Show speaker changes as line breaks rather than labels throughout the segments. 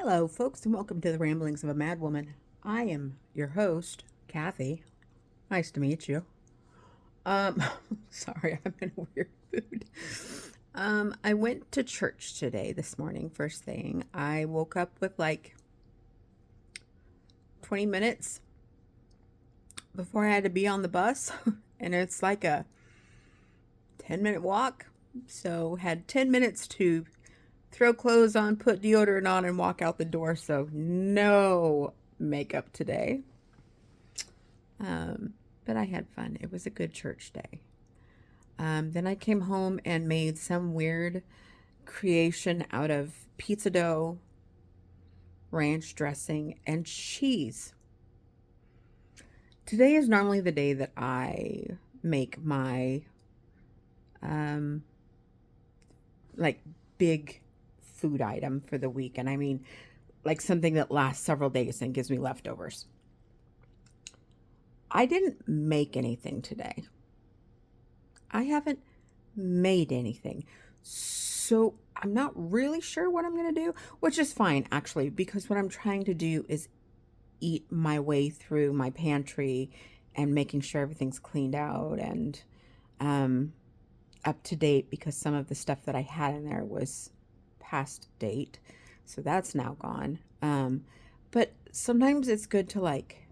Hello, folks, and welcome to the Ramblings of a Mad Woman. I am your host, Kathy. Nice to meet you. Um, sorry, I'm in a weird mood. I went to church today, this morning, first thing. I woke up with like 20 minutes before I had to be on the bus, and it's like a 10-minute walk. So, had 10 minutes to throw clothes on, put deodorant on, and walk out the door. So, no makeup today. Um, but I had fun. It was a good church day. Then I came home and made some weird creation out of pizza dough, ranch dressing, and cheese. Today is normally the day that I make my um, like big food item for the week. And I mean, like something that lasts several days and gives me leftovers. I didn't make anything today. I haven't made anything. So I'm not really sure what I'm going to do, which is fine actually, because what I'm trying to do is eat my way through my pantry and making sure everything's cleaned out and um, up to date, because some of the stuff that I had in there was past date. So that's now gone. But sometimes it's good to like,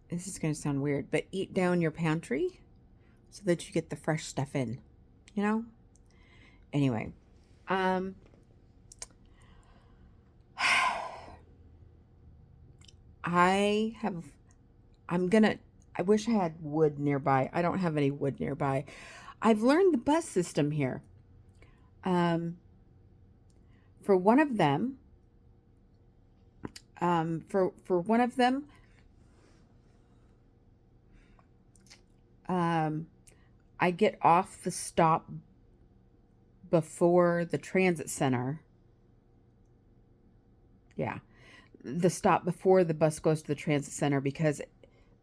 this is going to sound weird, but eat down your pantry so that you get the fresh stuff in, you know? Anyway, um, I have, I'm gonna, I wish I had wood nearby. I don't have any wood nearby. I've learned the bus system here. Um, for one of them, for one of them, um, I get off the stop before the transit center. Yeah, the stop before the bus goes to the transit center, because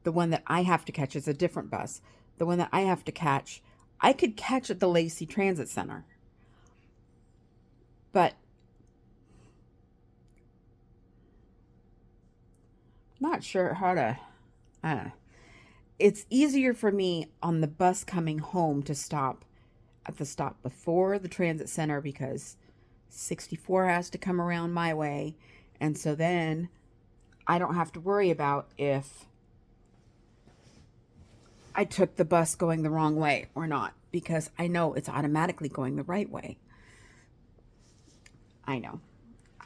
the one that I have to catch is a different bus. The one that I have to catch, I could catch at the Lacey Transit Center, but not sure how to. Uh, it's easier for me on the bus coming home to stop at the stop before the transit center, because 64 has to come around my way. And so then I don't have to worry about if I took the bus going the wrong way or not, because I know it's automatically going the right way. I know.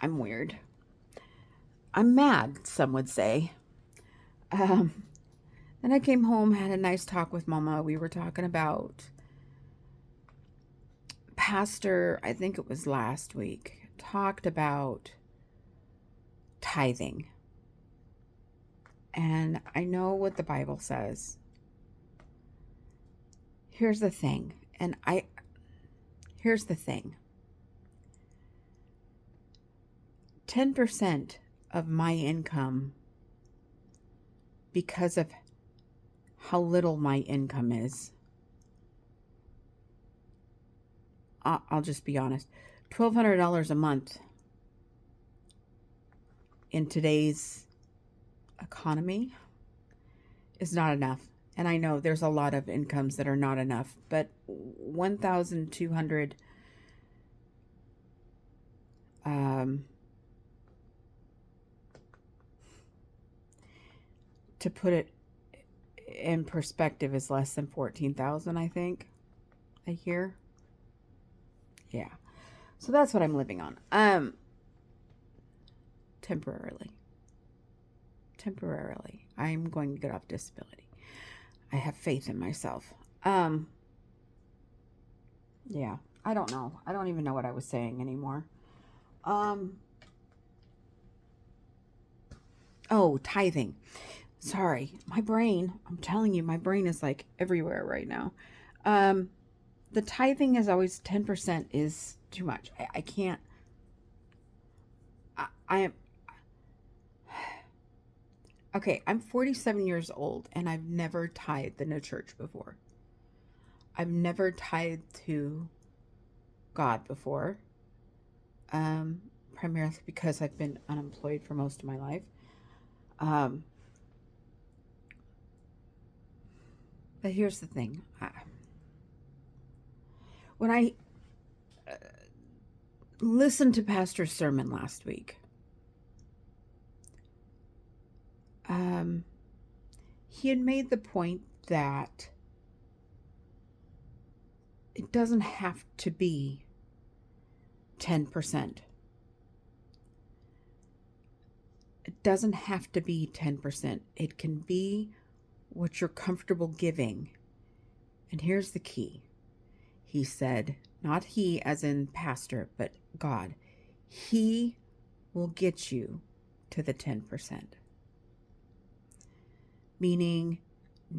I'm weird. I'm mad, some would say. Um, then I came home, had a nice talk with Mama. We were talking about Pastor, I think it was last week, talked about tithing. And I know what the Bible says. Here's the thing. Here's the thing. 10% of my income, because of how little my income is, I'll just be honest, $1,200 a month in today's economy is not enough. And I know there's a lot of incomes that are not enough, but 1,200 to put it in perspective is less than 14,000, I think, a year. Yeah. So that's what I'm living on. Temporarily. Temporarily. I'm going to get off disability. I have faith in myself. Yeah. I don't know. I don't even know what I was saying anymore. Oh, tithing. Sorry. My brain, I'm telling you, my brain is like everywhere right now. Um, the tithing is always 10% is too much. I can't. I am. Okay, I'm 47 years old and I've never tithed in a church before. I've never tithed to God before. primarily because I've been unemployed for most of my life. Um, but here's the thing. When I listened to Pastor's sermon last week, he had made the point that it doesn't have to be 10%. It doesn't have to be 10%. It can be what you're comfortable giving. And here's the key. He said, not he as in pastor, but God, he will get you to the 10%. Meaning,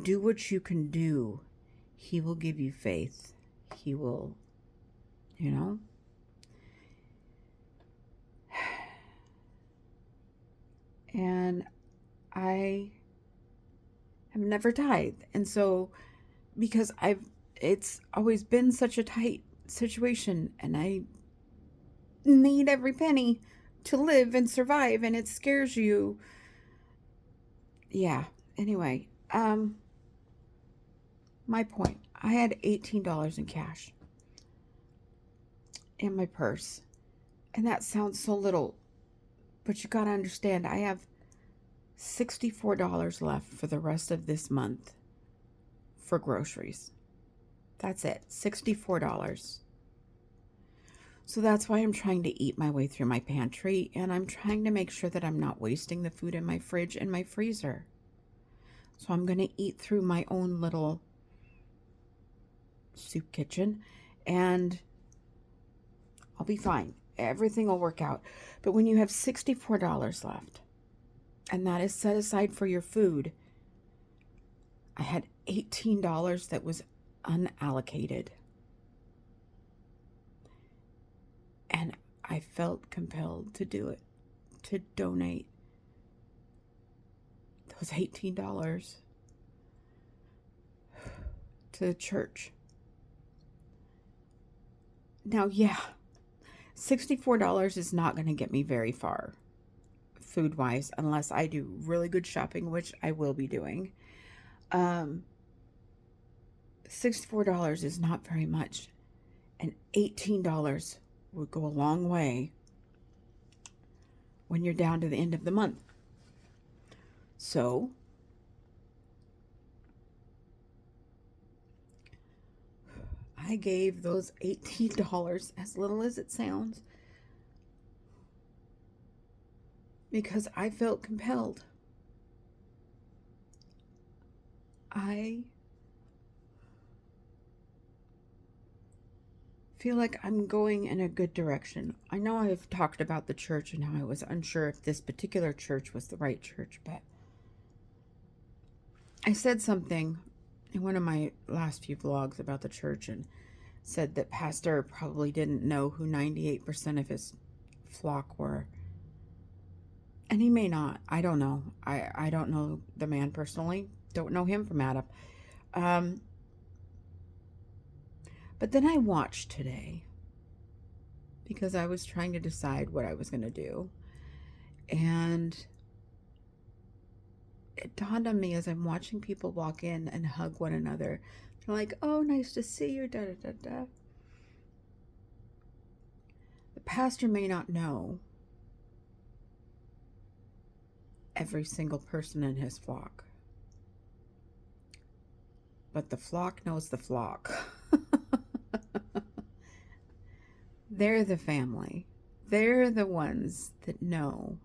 do what you can do. He will give you faith. He will, you know. And I have never tithed. And so, because it's always been such a tight situation and I need every penny to live and survive and it scares you. Yeah. Anyway, my point, I had $18 in cash in my purse. And that sounds so little, but you got to understand, I have $64 left for the rest of this month for groceries. That's it, $64. So that's why I'm trying to eat my way through my pantry, and I'm trying to make sure that I'm not wasting the food in my fridge and my freezer. So I'm going to eat through my own little soup kitchen, and I'll be fine. Everything will work out. But when you have $64 left, and that is set aside for your food, I had $18 that was unallocated. And I felt compelled to do it, to donate those $18 to the church. Now, yeah, $64 is not going to get me very far food-wise unless I do really good shopping, which I will be doing. $64 is not very much, and $18 would go a long way when you're down to the end of the month. So I gave those $18, as little as it sounds, because I felt compelled. I feel like I'm going in a good direction. I know I've talked about the church and how I was unsure if this particular church was the right church, but I said something in one of my last few vlogs about the church and said that Pastor probably didn't know who 98% of his flock were. And he may not. I don't know. I don't know the man personally. Don't know him from Adam. But then I watched today because I was trying to decide what I was going to do. And it dawned on me as I'm watching people walk in and hug one another. They're like, oh, nice to see you, da da da da. The pastor may not know every single person in his flock, but the flock knows the flock. They're the family. They're the ones that know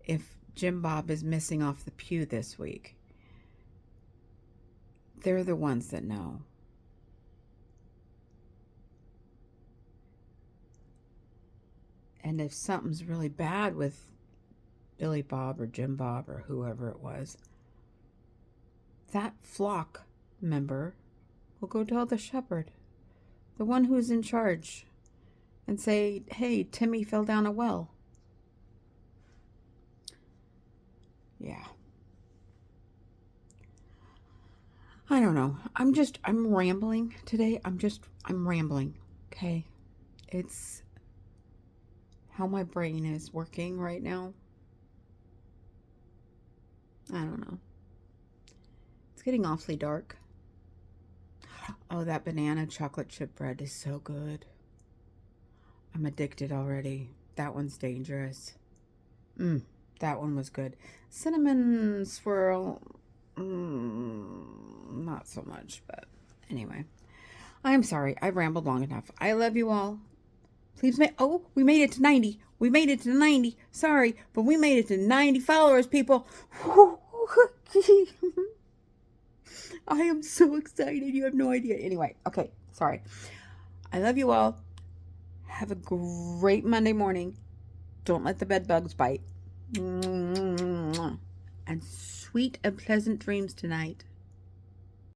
if Jim Bob is missing off the pew this week. They're the ones that know. And if something's really bad with Billy Bob or Jim Bob or whoever it was, that flock member will go tell the shepherd, the one who's in charge, and say, hey, Timmy fell down a well. Yeah. I don't know. I'm rambling today. I'm rambling. Okay. how my brain is working right now. I don't know. It's getting awfully dark. Oh, that banana chocolate chip bread is so good. I'm addicted already. That one's dangerous. That one was good. Cinnamon swirl, not so much, but anyway. I'm sorry. I rambled long enough. I love you all. Please we made it to 90. We made it to 90. Sorry, but we made it to 90 followers, people. I am so excited. You have no idea. Anyway, okay, sorry. I love you all. Have a great Monday morning. Don't let the bed bugs bite. And sweet and pleasant dreams tonight.